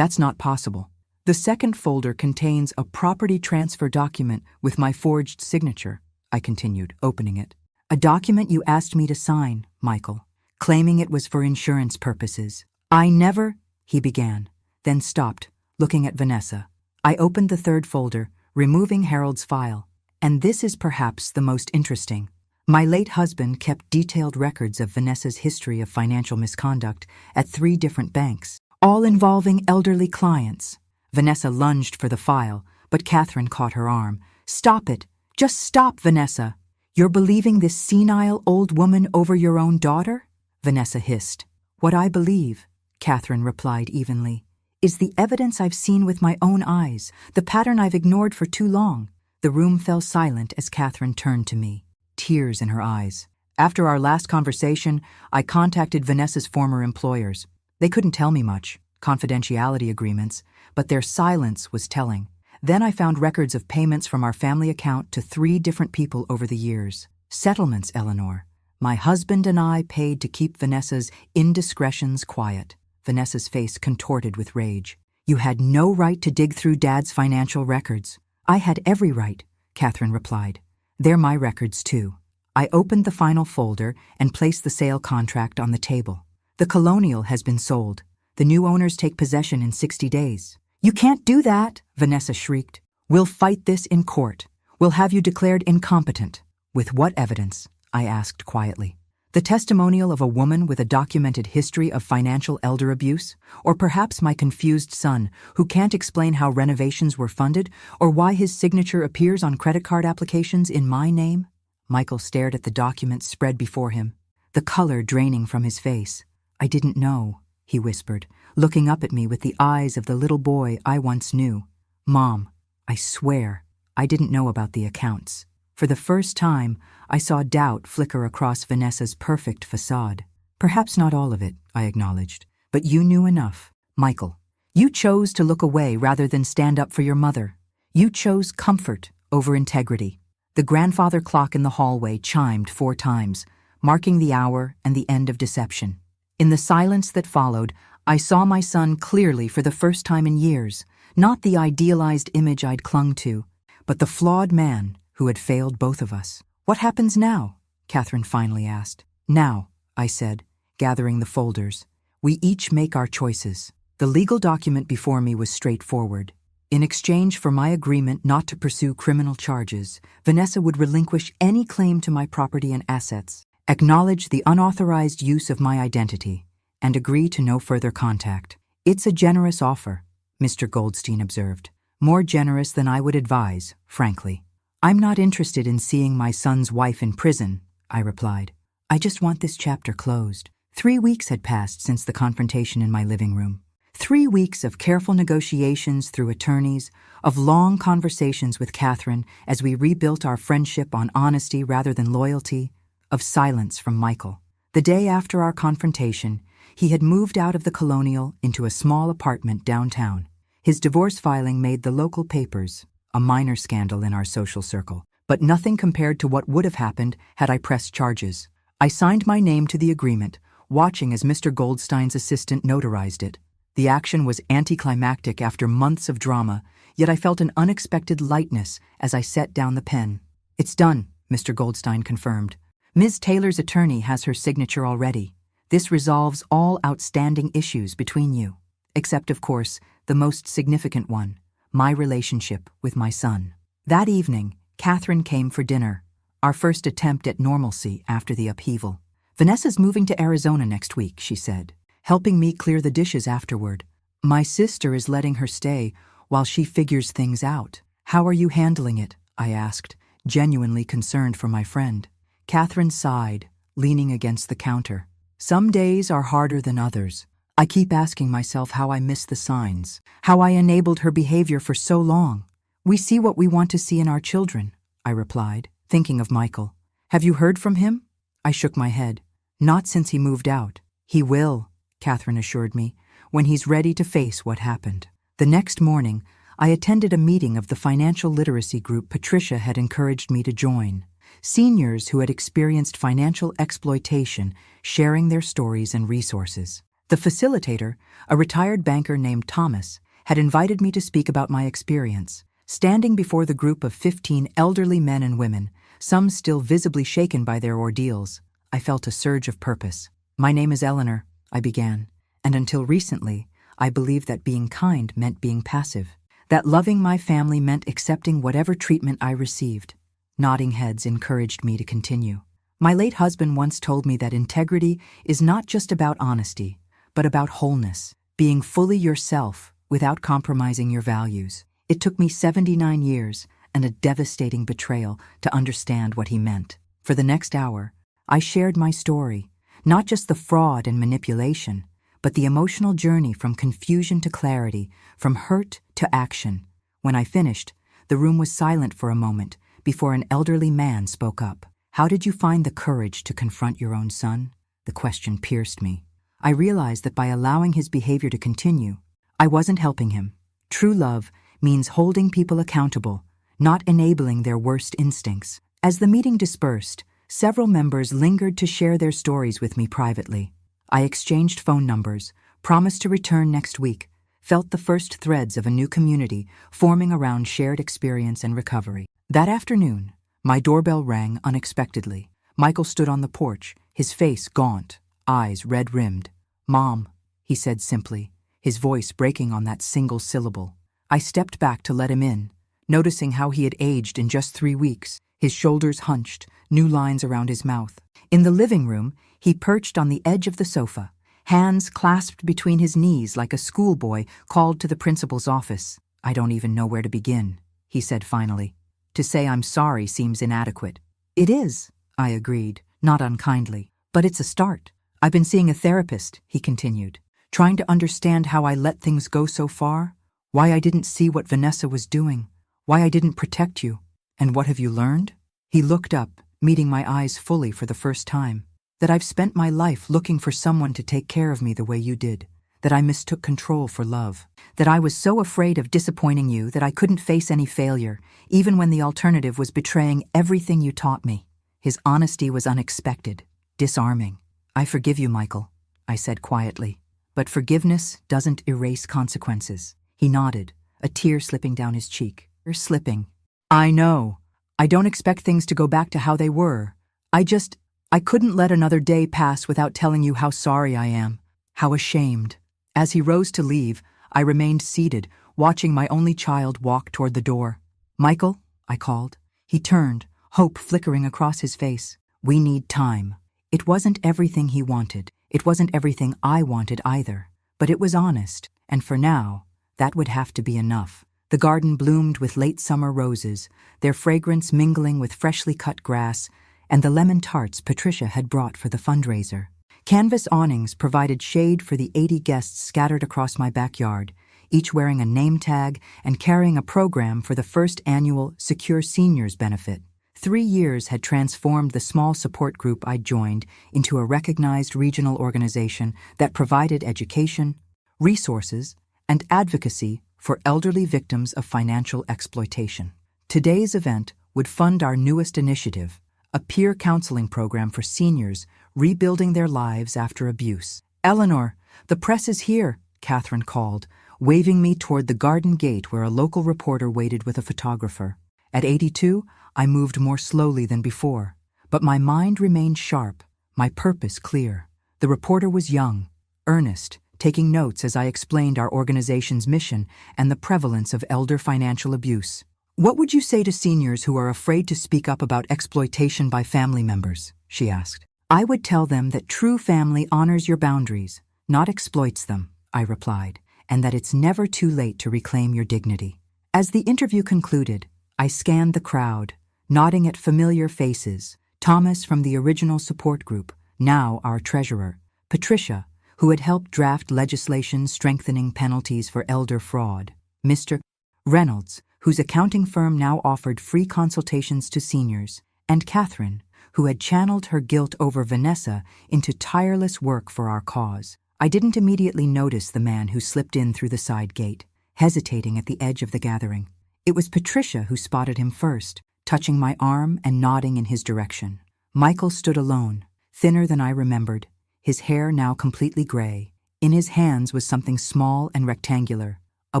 [SPEAKER 1] not possible." "The second folder contains a property transfer document with my forged signature," I continued, opening it. "A document you asked me to sign, Michael, claiming it was for insurance purposes." "I never," he began, then stopped, looking at Vanessa. I opened the third folder, removing Harold's file. "And this is perhaps the most interesting. My late husband kept detailed records of Vanessa's history of financial misconduct at 3 different banks, all involving elderly clients." Vanessa lunged for the file, but Catherine caught her arm. "Stop it. Just stop, Vanessa. You're believing this senile old woman over your own daughter?" Vanessa hissed. "What I believe," Catherine replied evenly, "is the evidence I've seen with my own eyes, the pattern I've ignored for too long." The room fell silent as Catherine turned to me, tears in her eyes. After our last conversation, I contacted Vanessa's former employers. They couldn't tell me much, confidentiality agreements, but their silence was telling. Then I found records of payments from our family account to 3 different people over the years. Settlements, Eleanor. My husband and I paid to keep Vanessa's indiscretions quiet. Vanessa's face contorted with rage. "You had no right to dig through Dad's financial records." "I had every right," Catherine replied. "They're my records, too." I opened the final folder and placed the sale contract on the table. "The Colonial has been sold. The new owners take possession in 60 days. "You can't do that," Vanessa shrieked. "We'll fight this in court. We'll have you declared incompetent." "With what evidence?" I asked quietly. "The testimonial of a woman with a documented history of financial elder abuse? Or perhaps my confused son, who can't explain how renovations were funded, or why his signature appears on credit card applications in my name?" Michael stared at the documents spread before him, the color draining from his face. "I didn't know," he whispered, looking up at me with the eyes of the little boy I once knew. "Mom, I swear, I didn't know about the accounts." For the first time, I saw doubt flicker across Vanessa's perfect facade. Perhaps not all of it, I acknowledged. But you knew enough. Michael, you chose to look away rather than stand up for your mother. You chose comfort over integrity. The grandfather clock in the hallway chimed 4 times, marking the hour and the end of deception. In the silence that followed, I saw my son clearly for the first time in years, not the idealized image I'd clung to, but the flawed man who had failed both of us. What happens now? Catherine finally asked. Now, I said, gathering the folders. We each make our choices. The legal document before me was straightforward. In exchange for my agreement not to pursue criminal charges, Vanessa would relinquish any claim to my property and assets, acknowledge the unauthorized use of my identity, and agree to no further contact. It's a generous offer, Mr. Goldstein observed. More generous than I would advise, frankly. I'm not interested in seeing my son's wife in prison, I replied. I just want this chapter closed. 3 weeks had passed since the confrontation in my living room. 3 weeks of careful negotiations through attorneys, of long conversations with Catherine as we rebuilt our friendship on honesty rather than loyalty, of silence from Michael. The day after our confrontation, he had moved out of the Colonial into a small apartment downtown. His divorce filing made the local papers, a minor scandal in our social circle, but nothing compared to what would have happened had I pressed charges. I signed my name to the agreement, watching as Mr. Goldstein's assistant notarized it. The action was anticlimactic after months of drama, yet I felt an unexpected lightness as I set down the pen. It's done, Mr. Goldstein confirmed. Ms. Taylor's attorney has her signature already. This resolves all outstanding issues between you, except, of course, the most significant one, my relationship with my son. That evening, Catherine came for dinner, our first attempt at normalcy after the upheaval. Vanessa's moving to Arizona next week, she said, helping me clear the dishes afterward. My sister is letting her stay while she figures things out. How are you handling it? I asked, genuinely concerned for my friend. Catherine sighed, leaning against the counter. Some days are harder than others. I keep asking myself how I missed the signs, how I enabled her behavior for so long. We see what we want to see in our children, I replied, thinking of Michael. Have you heard from him? I shook my head. Not since he moved out. He will, Catherine assured me, when he's ready to face what happened. The next morning, I attended a meeting of the financial literacy group Patricia had encouraged me to join. Seniors who had experienced financial exploitation sharing their stories and resources. The facilitator, a retired banker named Thomas, had invited me to speak about my experience. Standing before the group of 15 elderly men and women, some still visibly shaken by their ordeals, I felt a surge of purpose. My name is Eleanor, I began, and until recently, I believed that being kind meant being passive, that loving my family meant accepting whatever treatment I received. Nodding heads encouraged me to continue. My late husband once told me that integrity is not just about honesty, but about wholeness, being fully yourself without compromising your values. It took me 79 years and a devastating betrayal to understand what he meant. For the next hour, I shared my story, not just the fraud and manipulation, but the emotional journey from confusion to clarity, from hurt to action. When I finished, the room was silent for a moment before an elderly man spoke up. How did you find the courage to confront your own son? The question pierced me. I realized that by allowing his behavior to continue, I wasn't helping him. True love means holding people accountable, not enabling their worst instincts. As the meeting dispersed, several members lingered to share their stories with me privately. I exchanged phone numbers, promised to return next week, felt the first threads of a new community forming around shared experience and recovery. That afternoon, my doorbell rang unexpectedly. Michael stood on the porch, his face gaunt, eyes red-rimmed. "Mom," he said simply, his voice breaking on that single syllable. I stepped back to let him in, noticing how he had aged in just 3 weeks, his shoulders hunched, new lines around his mouth. In the living room, he perched on the edge of the sofa, hands clasped between his knees like a schoolboy called to the principal's office. "I don't even know where to begin," he said finally. "To say I'm sorry seems inadequate." "It is," I agreed, not unkindly, "but it's a start. I've been seeing a therapist," he continued, "trying to understand how I let things go so far, why I didn't see what Vanessa was doing, why I didn't protect you. And what have you learned?" He looked up, meeting my eyes fully for the first time. That I've spent my life looking for someone to take care of me the way you did. That I mistook control for love. That I was so afraid of disappointing you that I couldn't face any failure, even when the alternative was betraying everything you taught me. His honesty was unexpected, disarming. I forgive you, Michael, I said quietly. But forgiveness doesn't erase consequences. He nodded, a tear slipping down his cheek. You're slipping. I know. I don't expect things to go back to how they were. I couldn't let another day pass without telling you how sorry I am, how ashamed. As he rose to leave, I remained seated, watching my only child walk toward the door. Michael, I called. He turned, hope flickering across his face. We need time. It wasn't everything he wanted. It wasn't everything I wanted either. But it was honest, and for now, that would have to be enough. The garden bloomed with late summer roses, their fragrance mingling with freshly cut grass, and the lemon tarts Patricia had brought for the fundraiser. Canvas awnings provided shade for the 80 guests scattered across my backyard, each wearing a name tag and carrying a program for the first annual Secure Seniors benefit. 3 years had transformed the small support group I'd joined into a recognized regional organization that provided education, resources, and advocacy for elderly victims of financial exploitation. Today's event would fund our newest initiative, a peer counseling program for seniors rebuilding their lives after abuse. Eleanor, the press is here, Catherine called, waving me toward the garden gate where a local reporter waited with a photographer. At 82, I moved more slowly than before, but my mind remained sharp, my purpose clear. The reporter was young, earnest, taking notes as I explained our organization's mission and the prevalence of elder financial abuse. What would you say to seniors who are afraid to speak up about exploitation by family members? She asked. I would tell them that true family honors your boundaries, not exploits them, I replied, and that it's never too late to reclaim your dignity. As the interview concluded, I scanned the crowd, nodding at familiar faces. Thomas from the original support group, now our treasurer, Patricia, who had helped draft legislation strengthening penalties for elder fraud, Mr. Reynolds, whose accounting firm now offered free consultations to seniors, and Catherine, who had channeled her guilt over Vanessa into tireless work for our cause. I didn't immediately notice the man who slipped in through the side gate, hesitating at the edge of the gathering. It was Patricia who spotted him first, touching my arm and nodding in his direction. Michael stood alone, thinner than I remembered, his hair now completely gray. In his hands was something small and rectangular, a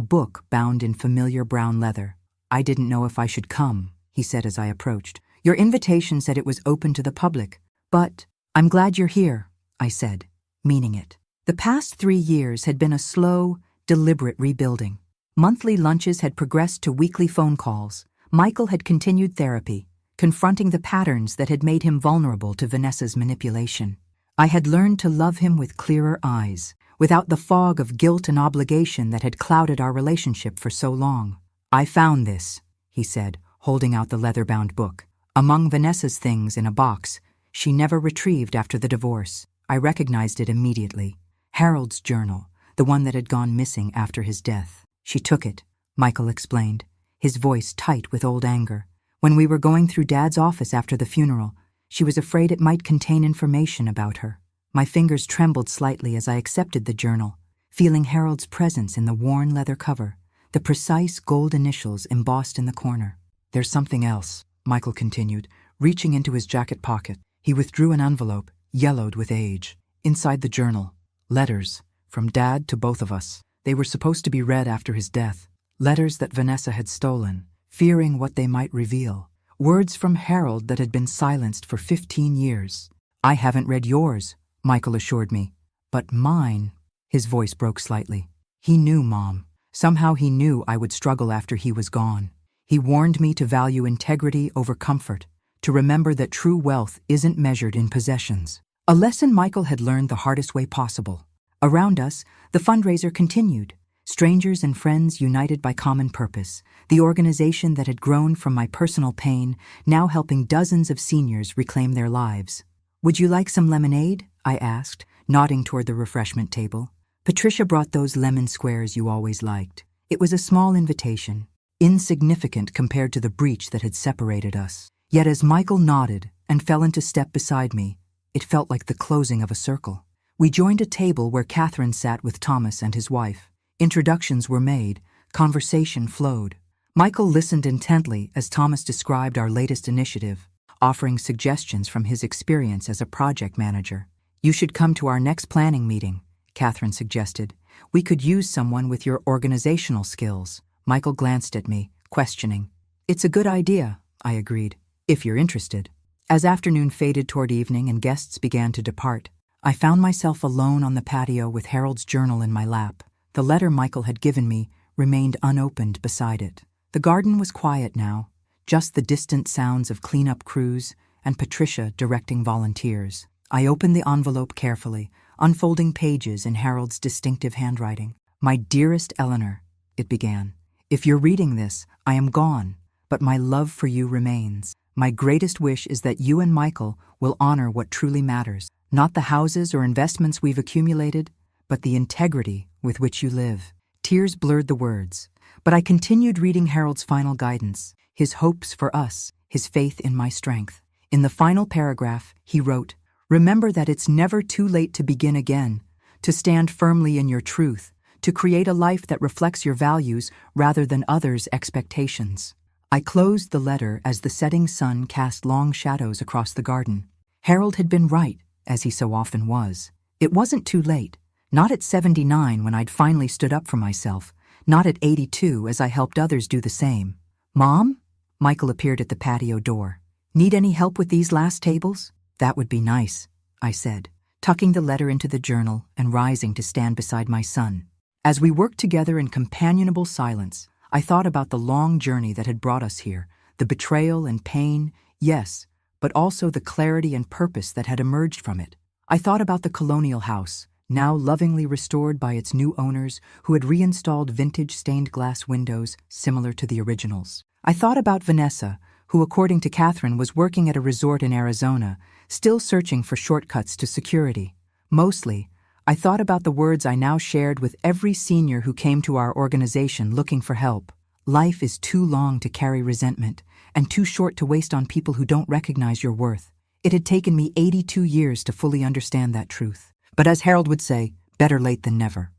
[SPEAKER 1] book bound in familiar brown leather. I didn't know if I should come, he said as I approached. Your invitation said it was open to the public, but I'm glad you're here, I said, meaning it. The past 3 years had been a slow, deliberate rebuilding. Monthly lunches had progressed to weekly phone calls. Michael had continued therapy, confronting the patterns that had made him vulnerable to Vanessa's manipulation. I had learned to love him with clearer eyes, without the fog of guilt and obligation that had clouded our relationship for so long. I found this, he said, holding out the leather-bound book. Among Vanessa's things in a box, she never retrieved after the divorce. I recognized it immediately. Harold's journal, the one that had gone missing after his death. She took it, Michael explained, his voice tight with old anger. When we were going through Dad's office after the funeral, she was afraid it might contain information about her. My fingers trembled slightly as I accepted the journal, feeling Harold's presence in the worn leather cover, the precise gold initials embossed in the corner. There's something else, Michael continued, reaching into his jacket pocket. He withdrew an envelope, yellowed with age. Inside the journal, letters, from Dad to both of us. They were supposed to be read after his death. Letters that Vanessa had stolen, fearing what they might reveal. Words from Harold that had been silenced for 15 years. I haven't read yours, Michael assured me. But mine, his voice broke slightly. He knew, Mom. Somehow he knew I would struggle after he was gone. He warned me to value integrity over comfort, to remember that true wealth isn't measured in possessions. A lesson Michael had learned the hardest way possible. Around us, the fundraiser continued. Strangers and friends united by common purpose, the organization that had grown from my personal pain, now helping dozens of seniors reclaim their lives. Would you like some lemonade? I asked, nodding toward the refreshment table. Patricia brought those lemon squares you always liked. It was a small invitation, insignificant compared to the breach that had separated us. Yet as Michael nodded and fell into step beside me, It felt like the closing of a circle. We joined a table where Catherine sat with Thomas and his wife. Introductions were made, conversation flowed. Michael listened intently as Thomas described our latest initiative, offering suggestions from his experience as a project manager. "You should come to our next planning meeting," Catherine suggested. "We could use someone with your organizational skills." Michael glanced at me, questioning. "It's a good idea," I agreed, "if you're interested." As afternoon faded toward evening and guests began to depart, I found myself alone on the patio with Harold's journal in my lap. The letter Michael had given me remained unopened beside it. The garden was quiet now, just the distant sounds of cleanup crews and Patricia directing volunteers. I opened the envelope carefully, unfolding pages in Harold's distinctive handwriting. "My dearest Eleanor," it began, "if you're reading this, I am gone, but my love for you remains. My greatest wish is that you and Michael will honor what truly matters, not the houses or investments we've accumulated, but the integrity with which you live." Tears blurred the words, but I continued reading Harold's final guidance, his hopes for us, his faith in my strength. In the final paragraph, he wrote, "Remember that it's never too late to begin again, to stand firmly in your truth, to create a life that reflects your values rather than others' expectations." I closed the letter as the setting sun cast long shadows across the garden. Harold had been right, as he so often was. It wasn't too late, not at 79 when I'd finally stood up for myself, not at 82 as I helped others do the same. "Mom?" Michael appeared at the patio door. "Need any help with these last tables?" "That would be nice," I said, tucking the letter into the journal and rising to stand beside my son. As we worked together in companionable silence, I thought about the long journey that had brought us here, the betrayal and pain, yes, but also the clarity and purpose that had emerged from it. I thought about the colonial house, now lovingly restored by its new owners who had reinstalled vintage stained glass windows similar to the originals. I thought about Vanessa, who according to Catherine was working at a resort in Arizona, still searching for shortcuts to security. Mostly, I thought about the words I now shared with every senior who came to our organization looking for help. Life is too long to carry resentment, and too short to waste on people who don't recognize your worth. It had taken me 82 years to fully understand that truth. But as Harold would say, better late than never.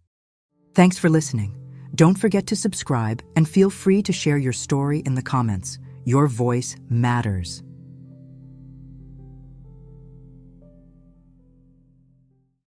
[SPEAKER 1] Thanks for listening. Don't forget to subscribe and feel free to share your story in the comments. Your voice matters.